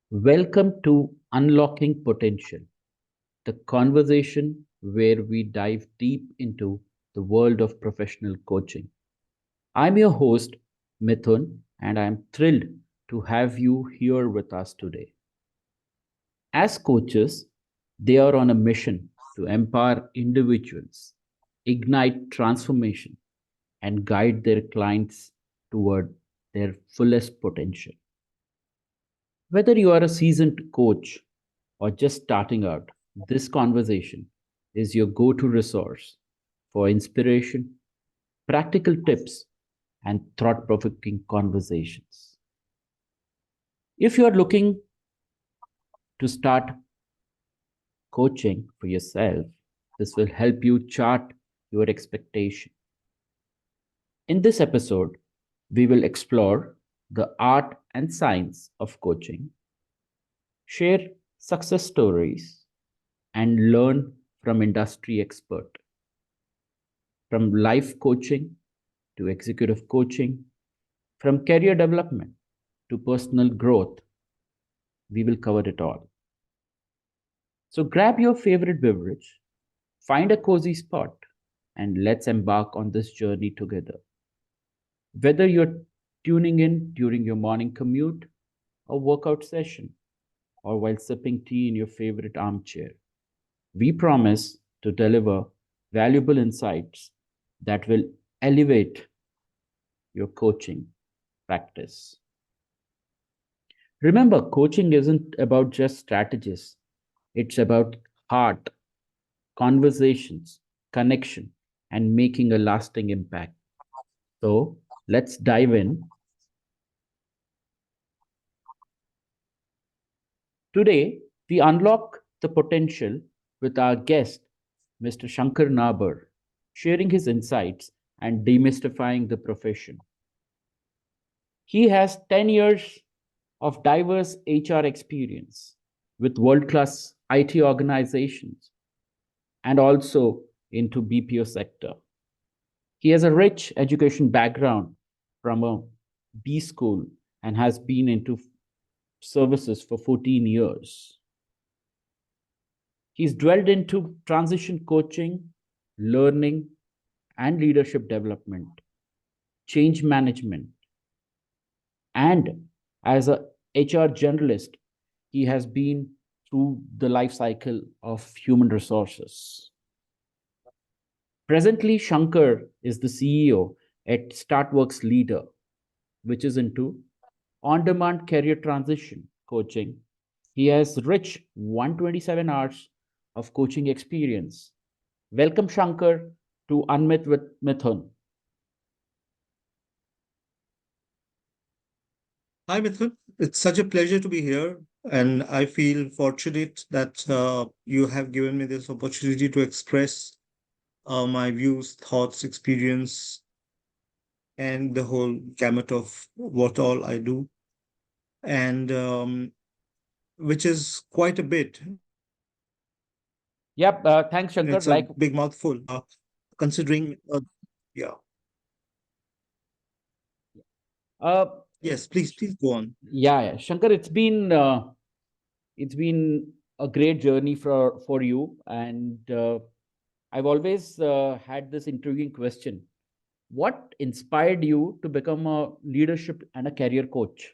Welcome to Unlocking Potential, the conversation where we dive deep into the world of professional coaching. I'm your host, Mithun, and I'm thrilled to have you here with us today. As coaches, they are on a mission to empower individuals, ignite transformation, and guide their clients toward their fullest potential. Whether you are a seasoned coach or just starting out, this conversation is your go to resource for inspiration, practical tips, and thought provoking conversations. If you are looking to start coaching for yourself, this will help you chart your expectation. In this episode, we will explore the art and science of coaching, share success stories, and learn from industry expert. From life coaching to executive coaching, from career development to personal growth, we will cover it all. So grab your favorite beverage, find a cozy spot, and let's embark on this journey together. Whether you're tuning in during your morning commute, a workout session, or while sipping tea in your favorite armchair, we promise to deliver valuable insights that will elevate your coaching practice. Remember, coaching isn't about just strategies, it's about heart, conversations, connection, and making a lasting impact. So let's dive in. Today, we unlock the potential with our guest, Mr. Shankar Nabar, sharing his insights and demystifying the profession. He has 10 years of diverse HR experience with world class IT organizations and also into BPO sector. He has a rich education background from a B school and has been into services for 14 years. He's dwelled into transition coaching, learning, and leadership development, change management, and as a HR generalist, he has been through the life cycle of human resources. Presently, Shankar is the CEO at StartWorks Leader, which is into on demand career transition coaching. He has rich 127 hours of coaching experience. Welcome, Shankar, to Unmyth with Mithun. Hi, Mithun. It's such a pleasure to be here, and I feel fortunate that you have given me this opportunity to express my views, thoughts, experience, and the whole gamut of what all I do, and which is quite a bit. Yep, thanks, It's Shankar. a big mouthful, considering, yeah. Uh, Yes, please go on. yeah, Shankar, it's been a great journey for you, and I've always had this intriguing question: what inspired you to become a leadership and a career coach?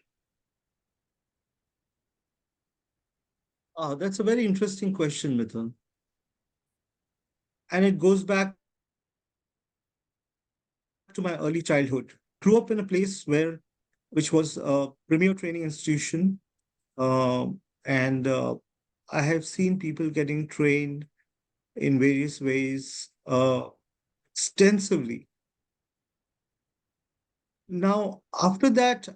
That's a very interesting question, Mithun, and it goes back to my early childhood. Grew up in a place which was a premier training institution, and I have seen people getting trained in various ways extensively. Now, after that,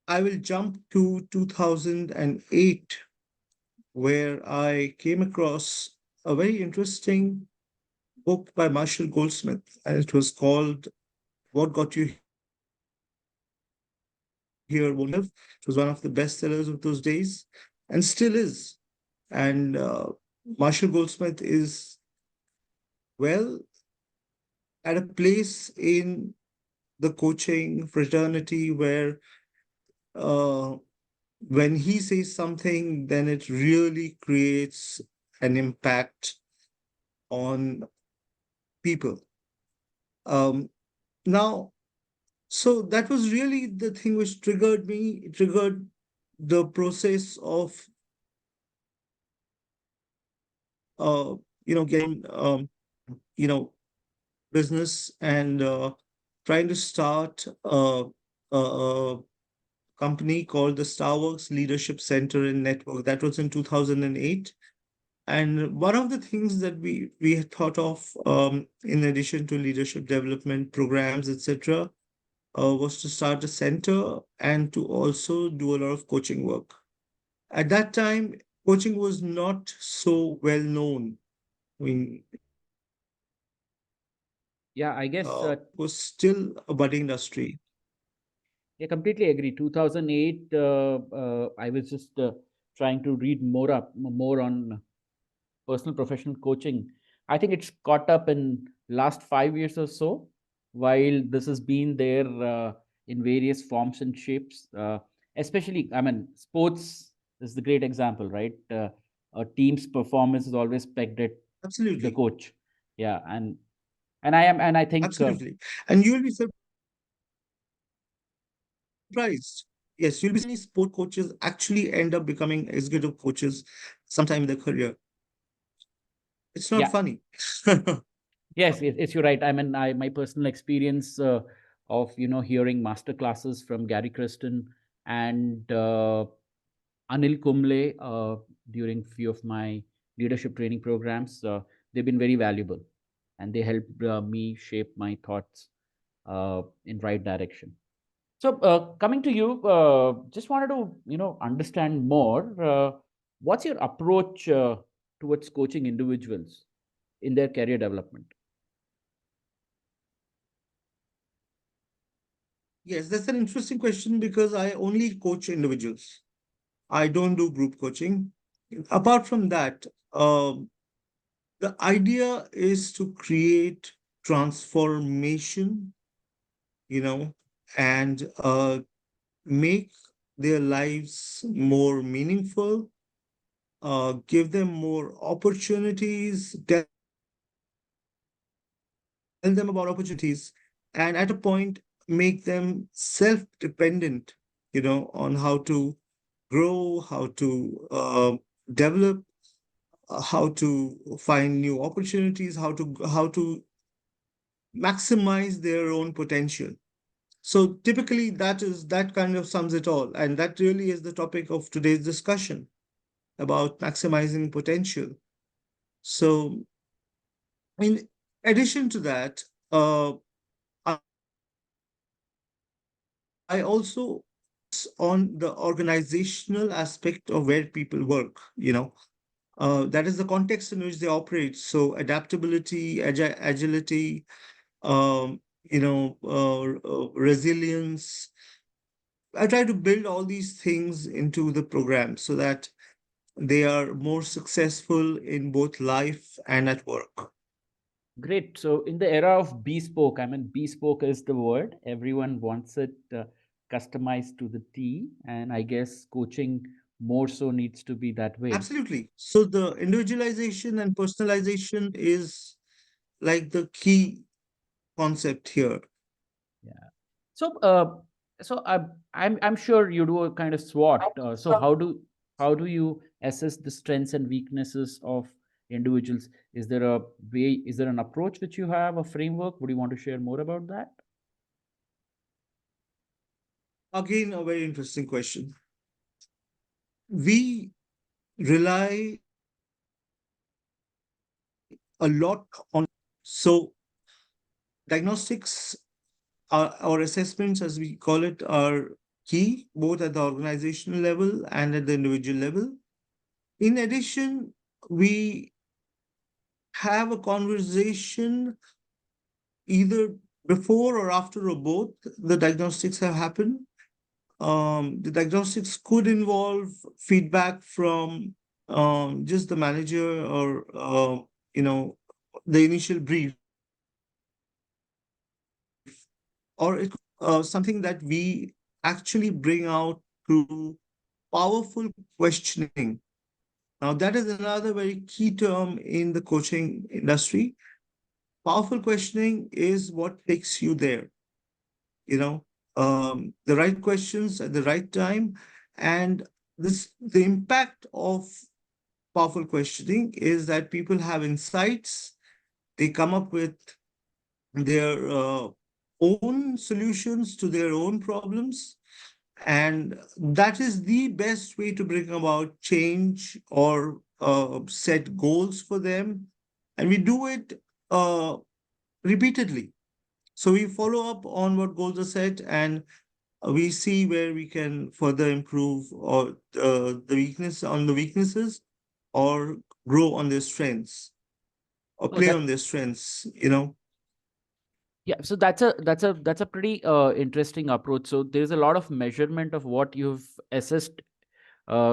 I will jump to 2008, where I came across a very interesting book by Marshall Goldsmith, and it was called What Got You Here Won't Leave You. It was one of the bestsellers of those days and still is. And Marshall Goldsmith is, well, at a place in the coaching fraternity where uh, when he says something, then it really creates an impact on people. Um, Now, so that was really the thing which triggered me, it triggered the process of, getting, business and trying to start a company called the Starworks Leadership Center and Network. That was in 2008. And one of the things that we had thought of, in addition to leadership development programs, etc., was to start a center and to also do a lot of coaching work. At that time, coaching was not so well known. I mean, Yeah, I guess was still a budding industry. I completely agree. 2008, I was just trying to read more on personal professional coaching. I think it's caught up in last 5 years or so, while this has been there in various forms and shapes. Especially, I mean, sports is the great example, right? A team's performance is always pegged at the Absolutely. coach. Yeah, and I think Absolutely. And you'll be surprised. Yes, you'll be many sport coaches actually end up becoming executive coaches sometime in their career. It's not yeah. funny. Yes, it's you're right. I mean, my personal experience of hearing master classes from Gary Kristen and Anil Kumble during few of my leadership training programs, they've been very valuable, and they helped me shape my thoughts in right direction. So, coming to you, just wanted to understand more. What's your approach towards coaching individuals in their career development? Yes, that's an interesting question because I only coach individuals. I don't do group coaching. Apart from that, the idea is to create transformation, you know, and make their lives more meaningful, give them more opportunities, tell them about opportunities, and at a point, make them self-dependent, on how to grow, how to develop, how to find new opportunities, how to maximize their own potential. So typically that kind of sums it all, and that really is the topic of today's discussion about maximizing potential. So in addition to that, I also on the organizational aspect of where people work, that is the context in which they operate. So adaptability, agility, resilience. I try to build all these things into the program so that they are more successful in both life and at work. Great. So, in the era of bespoke, I mean, bespoke is the word. Everyone wants it customized to the T, and I guess coaching more so needs to be that way. Absolutely. So the individualization and personalization is like the key concept here. Yeah. So, I'm sure you do a kind of SWOT. So, how do you assess the strengths and weaknesses of individuals? Is there a way? Is there an approach which you have, a framework? Would you want to share more about that? Again, a very interesting question. We rely a lot on so diagnostics or assessments, as we call it, are key both at the organizational level and at the individual level. In addition, we have a conversation either before or after or both the diagnostics have happened. The diagnostics could involve feedback from just the manager or you know the initial brief, or it could something that we actually bring out through powerful questioning. Now, that is another very key term in the coaching industry. Powerful questioning is what takes you there, you know, the right questions at the right time. And the impact of powerful questioning is that people have insights, they come up with their own solutions to their own problems. And that is the best way to bring about change or set goals for them. And we do it uh, repeatedly. So we follow up on what goals are set, and we see where we can further improve or the weaknesses, or grow on their strengths, or Oh, play that on their strengths. yeah. So that's a pretty interesting approach. So there's a lot of measurement of what you've assessed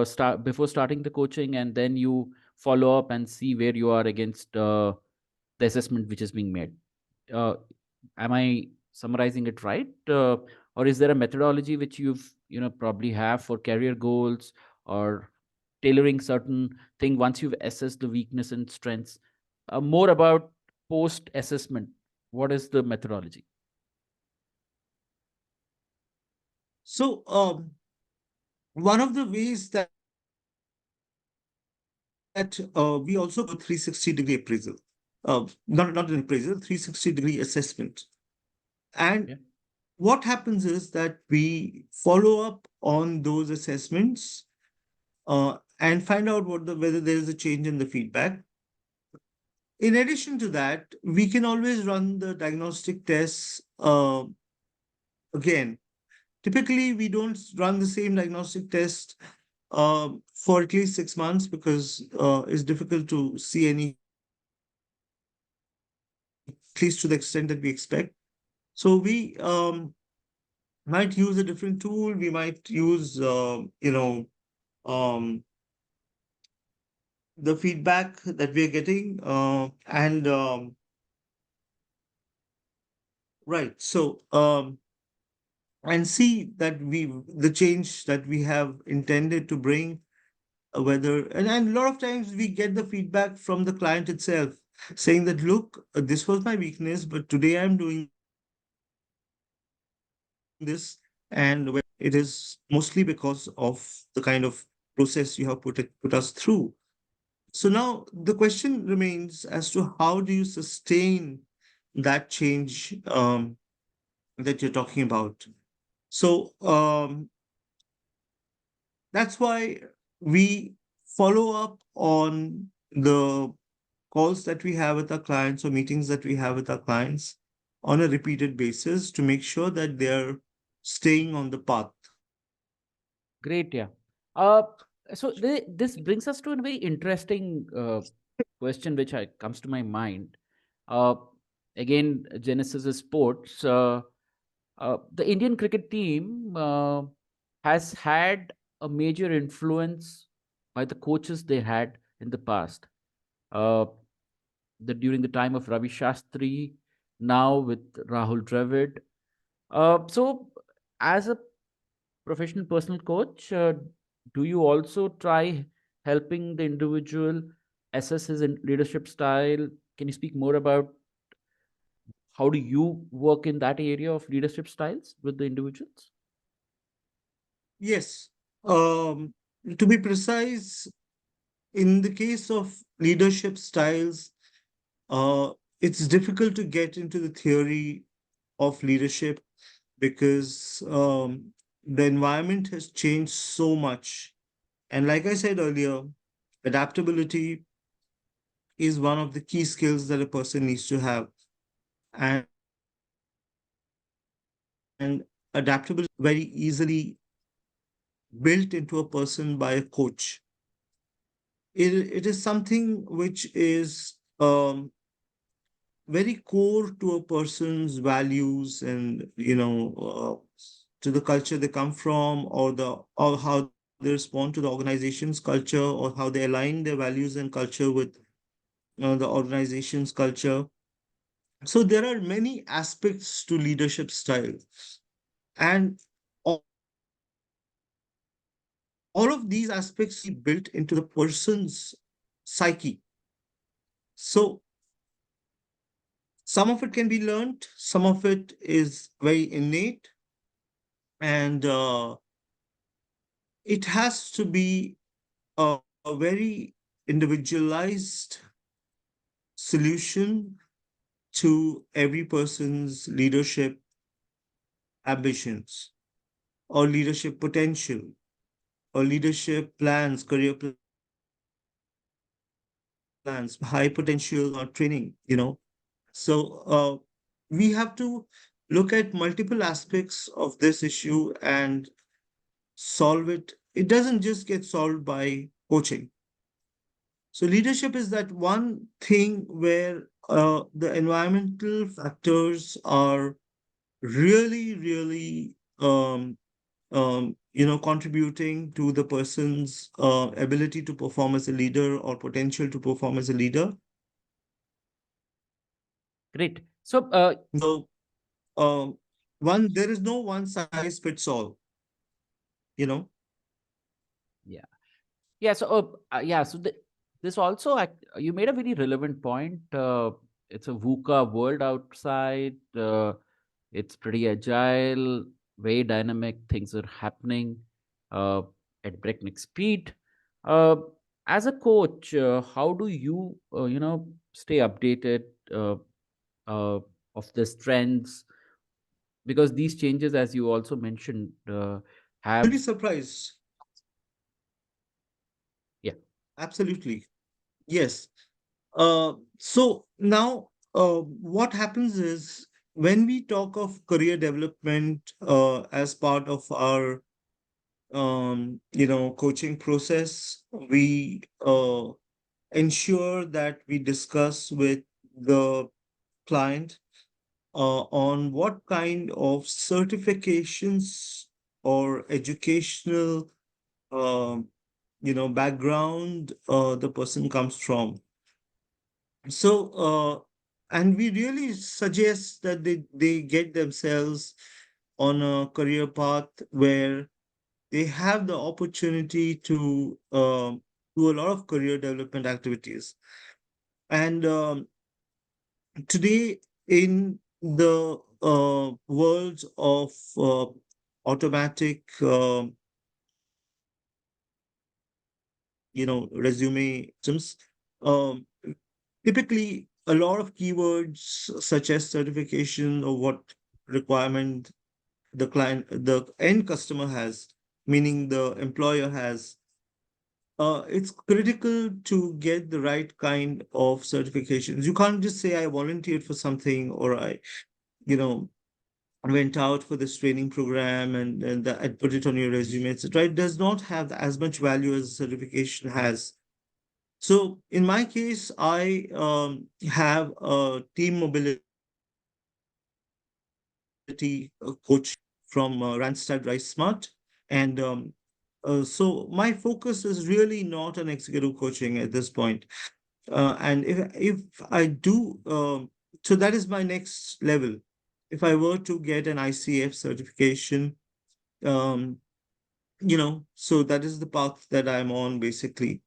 start before starting the coaching, and then you follow up and see where you are against the assessment which is being made. uh, am I summarizing it right, or is there a methodology which you've probably have for career goals, or tailoring certain thing once you've assessed the weakness and strengths? More about post assessment, what is the methodology? So one of the ways that we also go 360-degree appraisal, not an appraisal, 360-degree assessment. And Yeah. what happens is that we follow up on those assessments and find out whether there is a change in the feedback. In addition to that, we can always run the diagnostic tests again. Typically, we don't run the same diagnostic test for at least 6 months, because it's difficult to see any change, at least to the extent that we expect. So we might use a different tool. We might use, um, the feedback that we are getting, and right. So and see that the change that we have intended to bring, whether and a lot of times we get the feedback from the client itself, saying that, look, this was my weakness, but today I'm doing this, and it is mostly because of the kind of process you have put us through. So now the question remains as to how do you sustain that change that you're talking about. So that's why we follow up on the calls that we have with our clients, or meetings that we have with our clients, on a repeated basis, to make sure that they're staying on the path. Great, yeah. Uh, so this brings us to a very interesting question which comes to my mind. Uh, Again, Genesis is sports. The Indian cricket team has had a major influence by the coaches they had in the past. Uh, during the time of Ravi Shastri, now with Rahul Dravid. So, as a professional personal coach, do you also try helping the individual assess his leadership style? Can you speak more about how do you work in that area of leadership styles with the individuals? Yes. Um, to be precise, in the case of leadership styles, uh, it's difficult to get into the theory of leadership, because the environment has changed so much. And like I said earlier, adaptability is one of the key skills that a person needs to have. And adaptability very easily built into a person by a coach. It is something which is very core to a person's values, and to the culture they come from, or how they respond to the organization's culture, or how they align their values and culture with the organization's culture. So there are many aspects to leadership style, and all of them all of these aspects built into the person's psyche. So some of it can be learned, some of it is very innate, and it has to be a very individualized solution to every person's leadership ambitions or leadership potential or leadership plans, career plans, high potential or training, So we have to look at multiple aspects of this issue and solve it. It doesn't just get solved by coaching. So leadership is that one thing where the environmental factors are really, really, contributing to the person's ability to perform as a leader or potential to perform as a leader. Great. So, So, one there is no one size fits all. You know. yeah. Yeah, so this also you made a very relevant point. It's a VUCA world outside. It's pretty agile, very dynamic. Things are happening uh, at breakneck speed. Uh, as a coach, how do you stay updated uh, uh, of these trends? Because these changes, as you also mentioned, You'll be have surprised. yeah. Absolutely. Yes. So now, what happens is when we talk of career development as part of our, coaching process, we ensure that we discuss with the client on what kind of certifications or educational, um, background the person comes from. So, and we really suggest that they get themselves on a career path where they have the opportunity to do a lot of career development activities. And today, in the world of automatic, resume systems, typically a lot of keywords such as certification or what requirement the end customer has, meaning the employer has, it's critical to get the right kind of certifications. You can't just say I volunteered for something or I, you know, went out for this training program and put it on your resume, etc. It does not have as much value as a certification has. So in my case, I have a team mobility coach from Randstad Rise Smart. And so my focus is really not on executive coaching at this point. And if I do, so that is my next level. If I were to get an ICF certification, um, so that is the path that I'm on basically.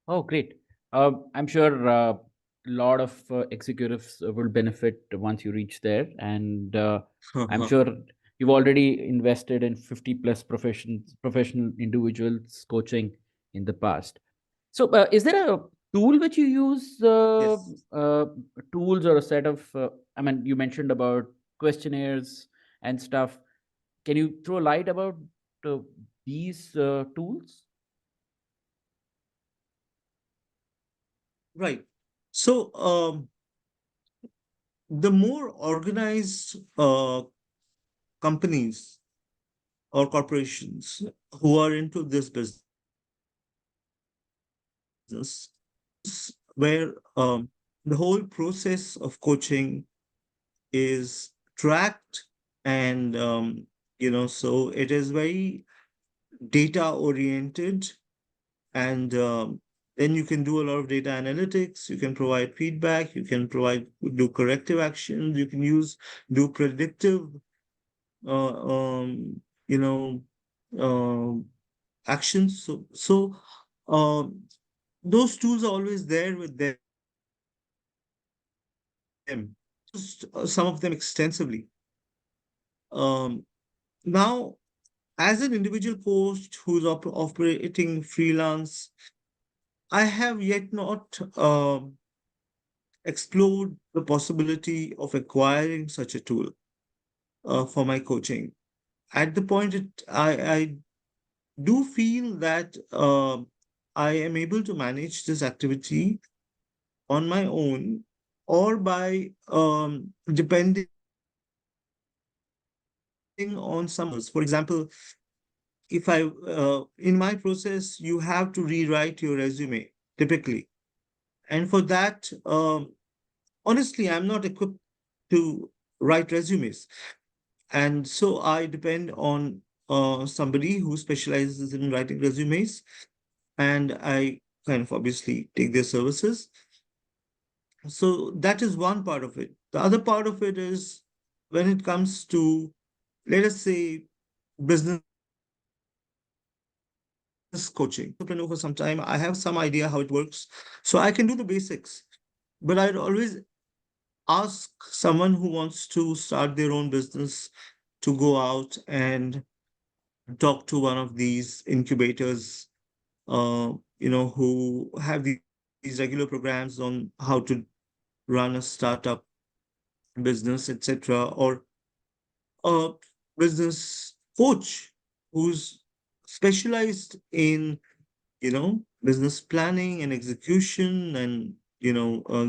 Oh, great. I'm sure a lot of executives will benefit once you reach there. And I'm sure you've already invested in 50 plus professional individuals coaching in the past. So, is there a tool which you use, Yes. tools or a set of, I mean, you mentioned about questionnaires and stuff. Can you throw light about uh, these tools? Right. So the more organized companies or corporations who are into this business, where the whole process of coaching is tracked and so it is very data oriented and then you can do a lot of data analytics, you can provide feedback, you can provide do corrective actions, you can use do predictive uh, um, you know um actions. Um, those tools are always there with them. Some of them extensively. Um, Now, as an individual coach who's operating freelance, I have yet not explored the possibility of acquiring such a tool for my coaching. At the point, I do feel that I am able to manage this activity on my own or by depending on some partners. For example, if I in my process, you have to rewrite your resume typically, and for that, honestly, I'm not equipped to write resumes, and so I depend on somebody who specializes in writing resumes, and I kind of obviously take their services. So that is one part of it. The other part of it is when it comes to, let us say, business coaching. I've been an entrepreneur for some time. I have some idea how it works. So I can do the basics. But I'd always ask someone who wants to start their own business to go out and talk to one of these incubators, who have these regular programs on how to run a startup business, etc., or a business coach who's specialized in business planning and execution and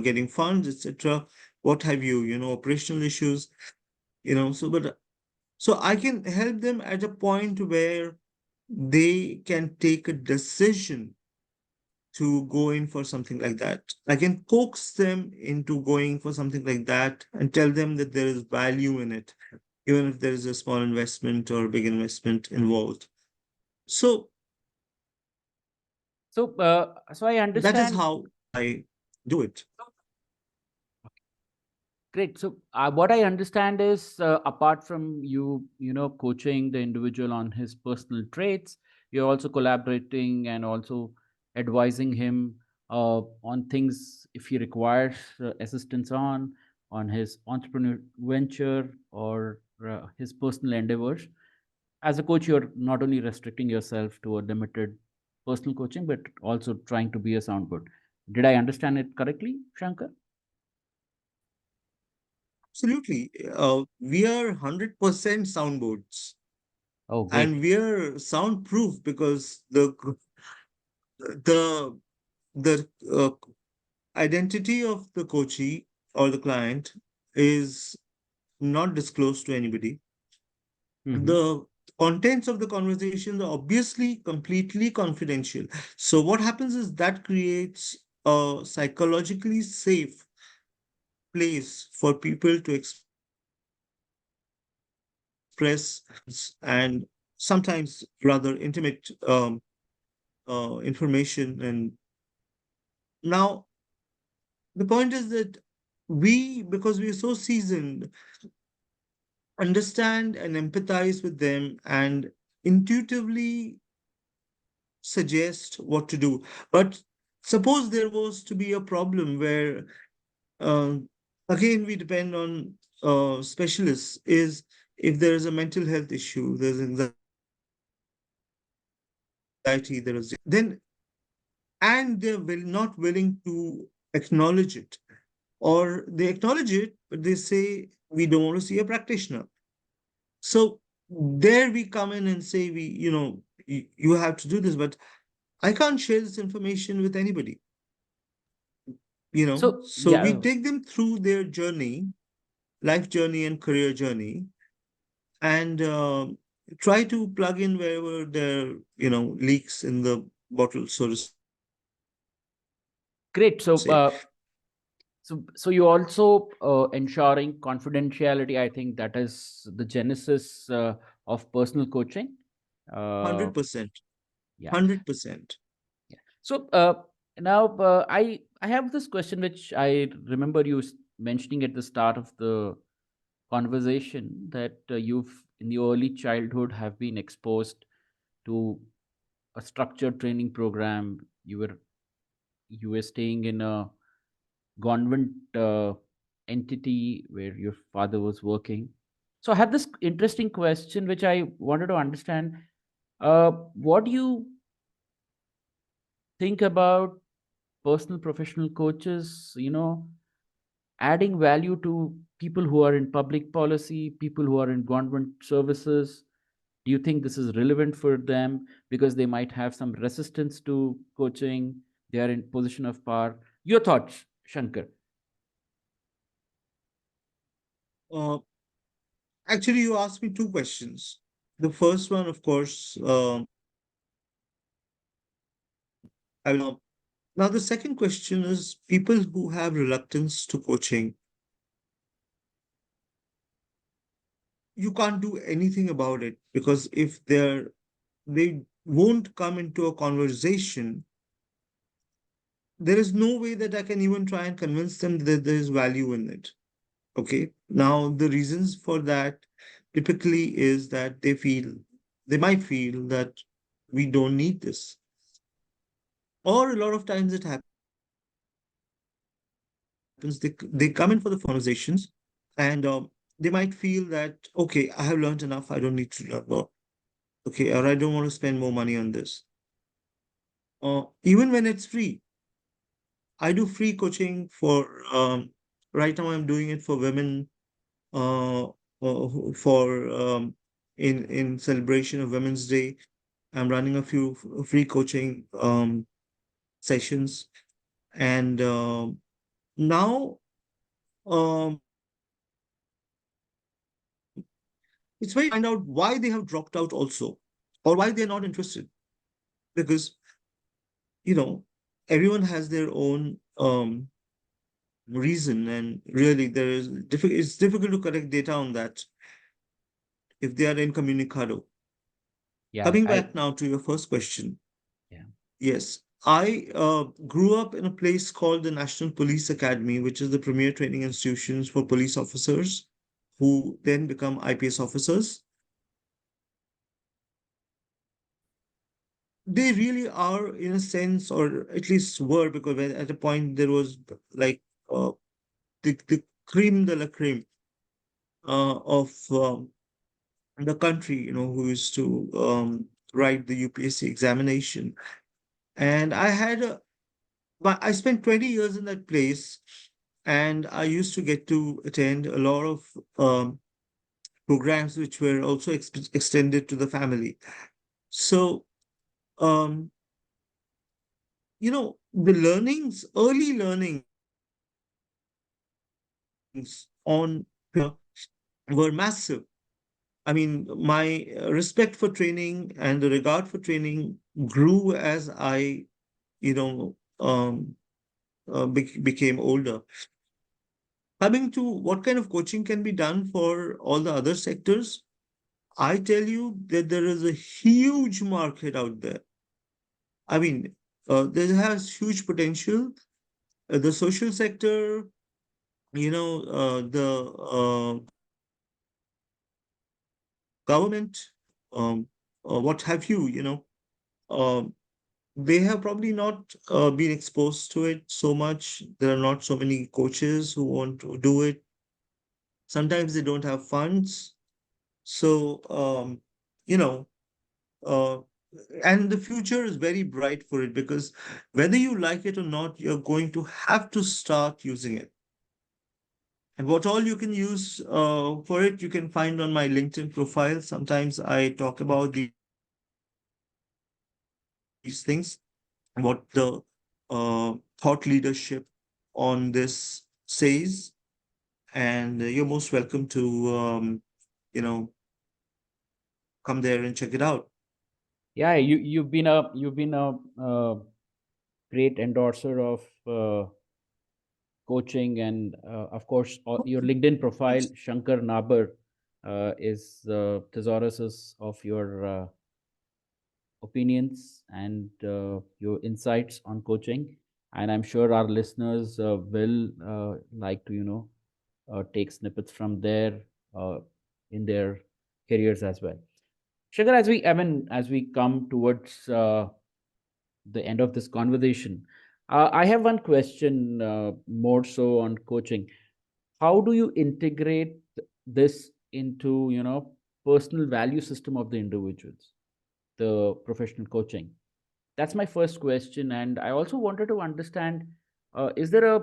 getting funds, etc., what have you, operational issues, so I can help them at a point where they can take a decision to go in for something like that. I can coax them into going for something like that and tell them that there is value in it, even if there is a small investment or a big investment involved. So So I that is understand. how I do it. Great. So what I understand is, apart from coaching the individual on his personal traits, you're also collaborating and also advising him on things if he requires assistance on his entrepreneur venture or his personal endeavors. As a coach, you're not only restricting yourself to a limited personal coaching, but also trying to be a soundboard. Did I understand it correctly, Shankar? Absolutely. We are 100% soundboards, Oh, and great. we are soundproof because the the identity of the coachee or the client is not disclosed to anybody. Hmm. The contents of the conversation are obviously completely confidential. So what happens is that creates a psychologically safe place for people to express and sometimes rather intimate information. And now the point is that we, because we are so seasoned, understand and empathize with them and intuitively suggest what to do. But suppose there was to be a problem where, um, again, we depend on specialists, is if there is a mental health issue, there's anxiety, there is depression, then, and they're not willing to acknowledge it, or they acknowledge it, but they say, we don't want to see a practitioner. So there we come in and say, you have to do this, but I can't share this information with anybody. So So we yeah, take them through their journey, life journey and career journey, and try to plug in wherever there leaks in the bottle, so to say. great. So you also ensuring confidentiality. I think that is the genesis of personal coaching. Uh, 100%. yeah. 100%. Yeah. So now I have this question which I remember you mentioning at the start of the conversation, that you've in the early childhood have been exposed to a structured training program. You were staying in a government entity where your father was working. So I had this interesting question which I wanted to understand. What do you think about personal professional coaches, adding value to people who are in public policy, people who are in government services? Do you think this is relevant for them because they might have some resistance to coaching? They are in position of power. Your thoughts, Shankar? Uh, Actually, you asked me two questions. The first one, of course, I will. Now, the second question is people who have reluctance to coaching, you can't do anything about it because if they won't come into a conversation, there is no way that I can even try and convince them that there is value in it. Okay. Now, the reasons for that typically is that they might feel that we don't need this. Or a lot of times it happens, they come in for the conversations and they might feel that, okay, I have learned enough. I don't need to learn more. Okay. Or I don't want to spend more money on this. Even when it's free, I do free coaching right now I'm doing it for women uh, for in celebration of Women's Day. I'm running a few free coaching sessions, and now um, it's very interesting to find out why they have dropped out also, or why they're not interested. Because you know everyone has their own reason, and really it's difficult to collect data on that if they are incommunicado. Yeah, Coming I back now to your first question. yeah. Yes, I grew up in a place called the National Police Academy, which is the premier training institutions for police officers who then become IPS officers. They really are, in a sense, or at least were, because at a point there was like uh, the cream de la cream of the country, who used to write the UPSC examination. And but I spent 20 years in that place, and I used to get to attend a lot of programs which were also extended to the family. So, um, the early learnings on were massive. I mean, my respect for training and the regard for training grew as I, you know, um, became older. Coming to what kind of coaching can be done for all the other sectors, I tell you that there is a huge market out there. I mean, there has huge potential. The social sector, the government, what have you know, um, they have probably not been exposed to it so much. There are not so many coaches who want to do it. Sometimes they don't have funds. So, you know, uh, and the future is very bright for it because whether you like it or not, you're going to have to start using it. And what all you can use for it, you can find on my LinkedIn profile. Sometimes I talk about these things, what the thought leadership on this says. And you're most welcome to, you know, come there and check it out. Yeah, you've been a great endorser of coaching, and of course your LinkedIn profile, Shankar Nabar, is the thesaurus of your opinions and your insights on coaching. And I'm sure our listeners will like to take snippets from there uh, in their careers as well. Shankar, as we come towards the end of this conversation, I have one question more so on coaching. How do you integrate this into, personal value system of the individuals, the professional coaching? That's my first question, and I also wanted to understand: is there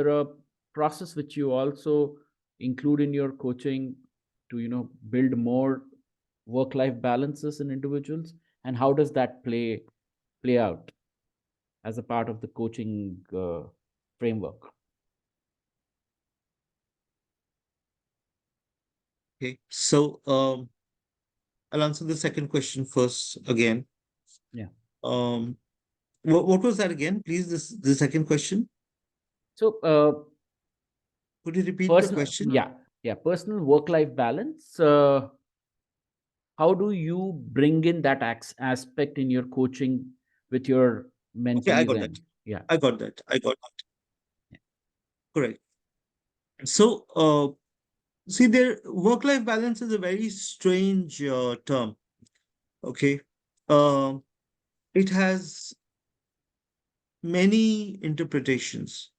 a process which you also include in your coaching to, build more work-life balances in individuals, and how does that play out as a part of the coaching framework? Okay. So I'll answer the second question first again. Yeah. Um, what was that again? Please, this the second question. So, Could you repeat the personal, question? yeah, personal work-life balance. How do you bring in that aspect in your coaching with your Okay, I mentees? got that. And yeah, I got that. I got that. yeah, Correct. So, see, there work-life balance is a very strange term. Okay. Um, it has many interpretations,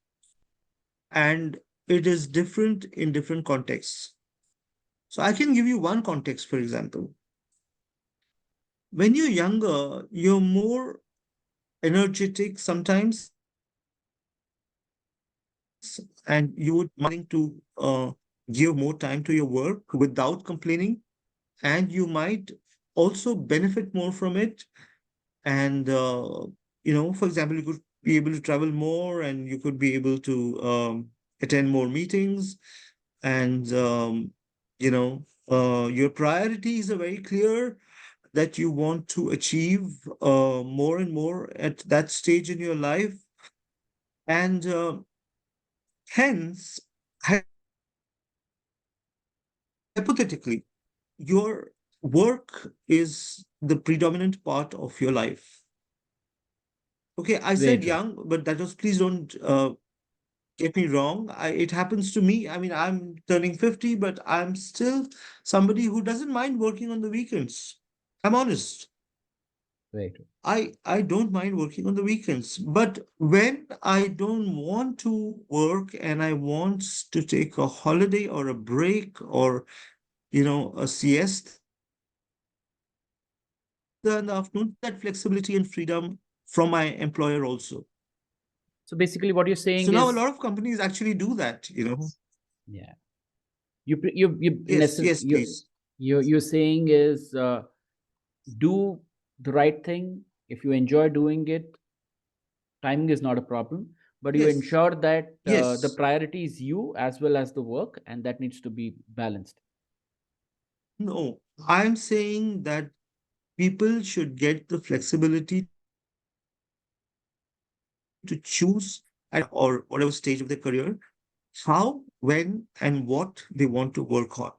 and it is different in different contexts. So I can give you one context, for example. When you're younger, you're more energetic sometimes, and you would might be willing to give more time to your work without complaining, and you might also benefit more from it. And for example, you could be able to travel more, and you could be able to attend more meetings, and your priorities are very clear, that you want to achieve more and more at that stage in your life. And hence, hypothetically, your work is the predominant part of your life. Okay, I said very young, true. but that was, please don't get me wrong. It happens to me. I mean, I'm turning 50, but I'm still somebody who doesn't mind working on the weekends. I'm honest. Very true. I don't mind working on the weekends, but when I don't want to work and I want to take a holiday or a break, or a siesta in the afternoon, I want that flexibility and freedom from my employer also. So basically, what you're So now a saying lot of is, companies actually do that. yeah, you in Yes, essence, yes, please. you're saying is, do the right thing. If you enjoy doing it, timing is not a problem, but you Yes, ensure that the yes. priority is you as well as the work, and that needs to be balanced. No, I'm saying that people should get the flexibility to choose at or whatever stage of their career how, when, and what they want to work on,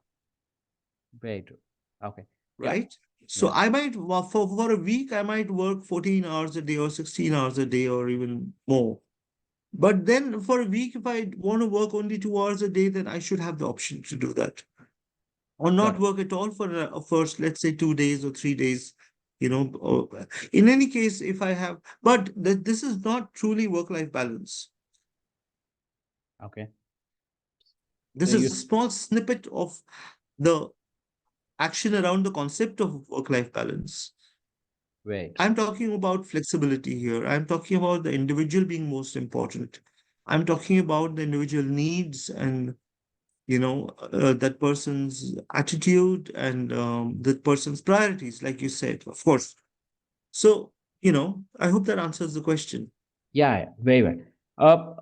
Very true. Okay. Yeah. right? So Yeah. I might, for a week, I might work 14 hours a day or 16 hours a day or even more. But then for a week, if I want to work only 2 hours a day, then I should have the option to do that. Or Got not it. work at all for first, let's say, 2 days or 3 days. In any case, if I have, but this is not truly work-life balance. Okay. So This is a small snippet of the action around the concept of work-life balance. Right. I'm talking about flexibility here. I'm talking about the individual being most important. I'm talking about the individual needs, and that person's attitude, and that person's priorities, like you said, of course. So, I hope that answers the question. Yeah, yeah, very well. Uh,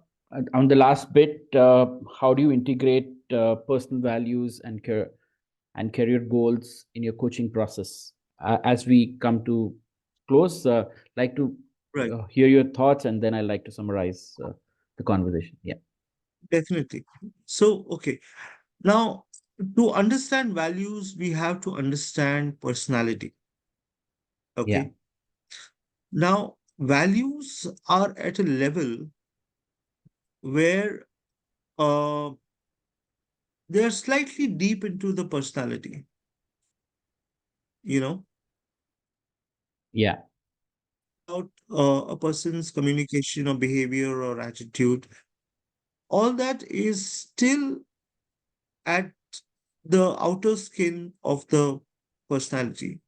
on the last bit, how do you integrate personal values and career goals in your coaching process? As we come to close, like to Right, hear your thoughts, and then I like to summarize the conversation. Yeah. definitely. So, okay. Now, to understand values, we have to understand personality. Yeah. Okay. Now, values are at a level where uh, they are slightly deep into the personality. you know, Yeah. about a person's communication or behavior or attitude, all that is still at the outer skin of the personality.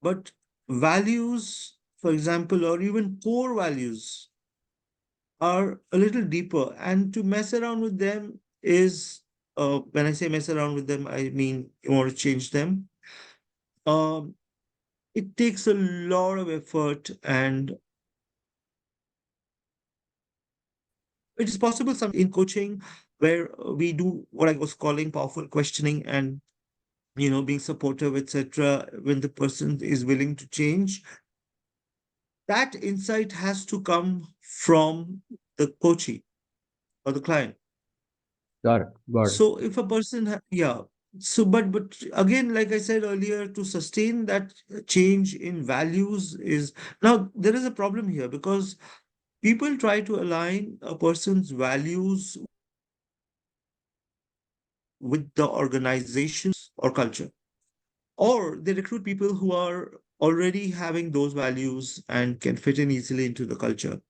But values, for example, or even core values, are a little deeper. And to mess around with them is, when I say mess around with them, I mean you want to change them. Um, it takes a lot of effort, and it is possible some in coaching where we do what I was calling powerful questioning and being supportive, etc. When the person is willing to change, that insight has to come from the coachee or the client. Got it. Got it. So if a person, yeah. So, but again, like I said earlier, to sustain that change in values is now there is a problem here because people try to align a person's values with the organization's or culture, or they recruit people who are already having those values and can fit in easily into the culture,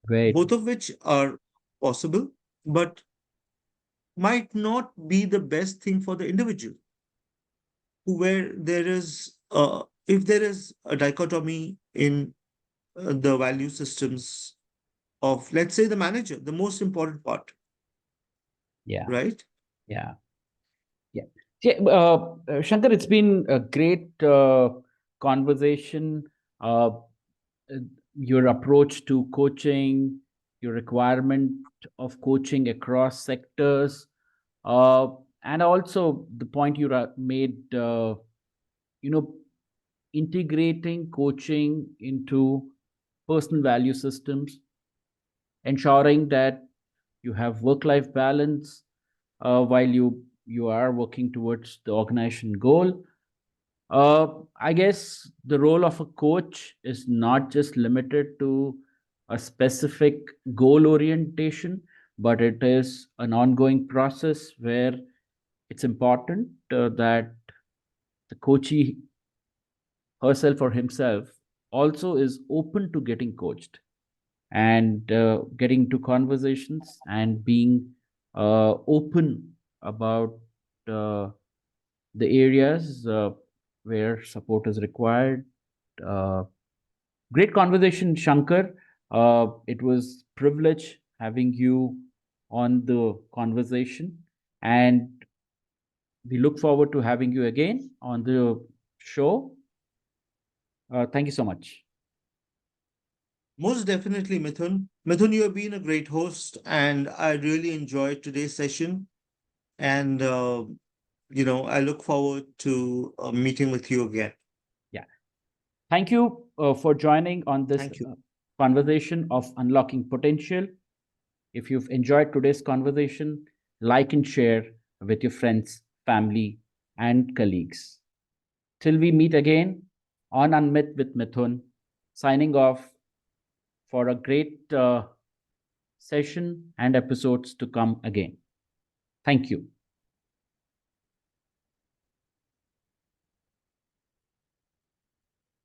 Very both true. of which are possible, but might not be the best thing for the individual. Where there is if there is a dichotomy in the value systems of, let's say, the manager, the most important part, Yeah. right? Yeah. Yeah. Yeah, Shankar, it's been a great conversation. Uh, your approach to coaching, your requirement of coaching across sectors, uh, and also the point you made, you know, integrating coaching into personal value systems, ensuring that you have work-life balance while you are working towards the organization goal. I guess the role of a coach is not just limited to a specific goal orientation, but it is an ongoing process where it's important that the coachee herself or himself also is open to getting coached and getting to conversations and being open about uh, the areas where support is required. Uh, Great conversation, Shankar. It was privilege having you on the conversation, and we look forward to having you again on the show. Thank you so much. Most definitely, Mithun, you have been a great host, and I really enjoyed today's session. And I look forward to meeting with you again. Yeah. Thank you for joining on this Thank you. conversation of unlocking potential. If you've enjoyed today's conversation, like and share with your friends, family, and colleagues. Till we meet again on Unmyth with Mithun, signing off for a great session and episodes to come again. Thank you.